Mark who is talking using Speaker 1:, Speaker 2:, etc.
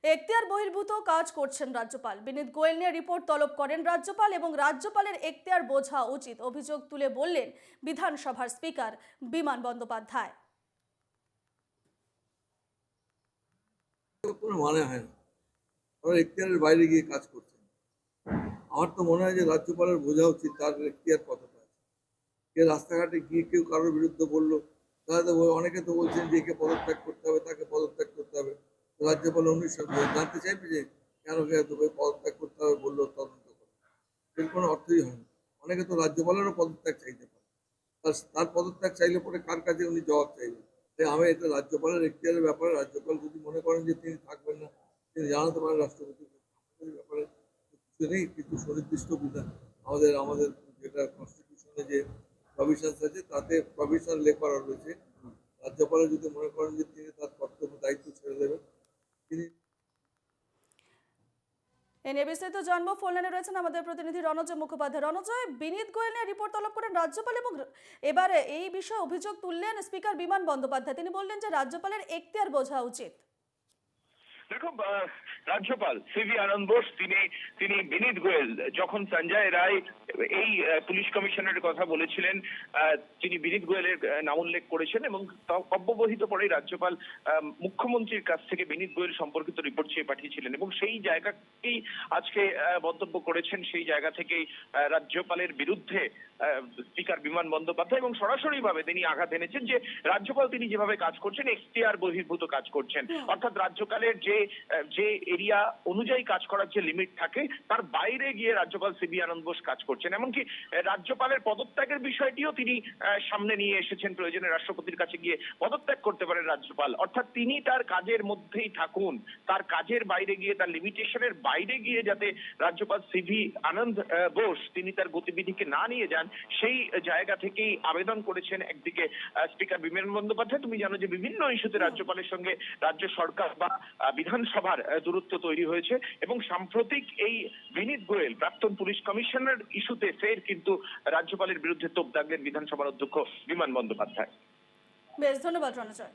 Speaker 1: এখতিয়ার বহির্ভূত কাজ করছেন রাজ্যপাল। বিনীত গোয়েল নিয়ে রিপোর্ট তলব করেন রাজ্যপাল এবং রাজ্যপালের এখতিয়ার বোঝা উচিত, অভিযোগ তুলে বললেন বিধানসভার স্পিকার বিমান বন্দ্যোপাধ্যায়।
Speaker 2: কোনো মানে হয় না, ওরা এখতিয়ারের বাইরে গিয়ে কাজ করছেন। আমার তো মনে হয় যে রাজ্যপালের বোঝা উচিত তার এখতিয়ার কতটা আছে। কে রাস্তাঘাটে গিয়ে কেউ কারোর বিরুদ্ধে বললো, তাহলে তো অনেকে তো বলছেন যে একে পদত্যাগ করতে হবে, তাকে পদত্যাগ করতে হবে। রাজ্যপাল উনি জানতে চাইবে যে কেন তোকে পদত্যাগ করতে হবে বললো, তদন্ত করে। এর কোনো অর্থই হয় না। অনেকে তো রাজ্যপালেরও পদত্যাগ চাইতে পারে, তার পদত্যাগ চাইলে পরে কার কাছে উনি জবাব চাইবেন। তাই আমি এটা রাজ্যপালের এখতিয়ারের ব্যাপারে, রাজ্যপাল যদি মনে করেন যে তিনি থাকবেন না, তিনি জানাতে পারেন রাষ্ট্রপতিকে। ব্যাপারে কিছু নেই, কিন্তু সুনির্দিষ্ট বিধান আমাদের আমাদের যেটা কনস্টিটিউশনে যে প্রভিশনস আছে তাতে প্রভিশন লেখা রয়েছে। রাজ্যপালের যদি মনে করেন যে তিনি তার কর্তব্য দায়িত্ব ছেড়ে দেবেন, তিনি
Speaker 1: এ নিয়ে বিস্তারিত জানবো। ফোন লাইনে রয়েছেন আমাদের প্রতিনিধি রণজয় মুখোপাধ্যায়। রণজয়, বিনীত গোয়েল নিয়ে রিপোর্ট তলব করেন রাজ্যপাল এবং এবারে এই বিষয়ে অভিযোগ তুললেন স্পিকার বিমান বন্দ্যোপাধ্যায়। তিনি বললেন যে রাজ্যপালের এখতিয়ার বোঝা উচিত।
Speaker 3: দেখো, রাজ্যপাল সিভি আনন্দ বোস তিনি বিনীত গোয়েল যখন সঞ্জয় রায় এই পুলিশ কমিশনের কথা বলেছিলেন, তিনি বিনীত গোয়েলের নাম উল্লেখ করেছেন এবং অব্যবহিত পরে রাজ্যপাল মুখ্যমন্ত্রীর কাছ থেকে বিনীত গোয়েল সম্পর্কিত রিপোর্ট চেয়ে পাঠিয়েছিলেন এবং সেই জায়গাকেই আজকে মন্তব্য করেছেন। সেই জায়গা থেকেই রাজ্যপালের বিরুদ্ধে স্পিকার বিমান বন্দ্যোপাধ্যায় এবং সরাসরি ভাবে তিনি আঘাত এনেছেন যে রাজ্যপাল তিনি যেভাবে কাজ করছেন এখতিয়ার বহির্ভূত কাজ করছেন। অর্থাৎ রাজ্যপালের যে এরিয়া অনুযায়ী কাজ করার যে লিমিট থাকে তার বাইরে গিয়ে রাজ্যপাল সিবি আনন্দ বোস কাজ করছেন। এমনকি রাজ্যপালের পদত্যাগের বিষয়টিও তিনি সামনে নিয়ে এসেছেন। প্রয়োজনে রাষ্ট্রপতির কাছে গিয়ে পদত্যাগ করতে পারেন রাজ্যপাল। অর্থাৎ তিনি তার কাজের মধ্যেই থাকুন, তার কাজের বাইরে গিয়ে, তার লিমিটেশনের বাইরে গিয়ে যাতে রাজ্যপাল সিভি আনন্দ বোস তিনি তার গতিবিধিকে না নিয়ে যান, সেই জায়গা থেকেই আবেদন করেছেন একদিকে স্পিকার বিমান বন্দ্যোপাধ্যায়। তুমি জানো যে বিভিন্ন ইস্যুতে রাজ্যপালের সঙ্গে রাজ্য সরকার বা বিধানসভার দূরত্ব তৈরি হয়েছে এবং সাম্প্রতিক এই বিনীত গোয়েল প্রাক্তন পুলিশ কমিশনার ইস্যুতে ফের কিন্তু রাজ্যপালের বিরুদ্ধে তোপ দাগলেন বিধানসভার অধ্যক্ষ বিমান বন্দ্যোপাধ্যায়।
Speaker 1: বেশ, ধন্যবাদ রণজয়।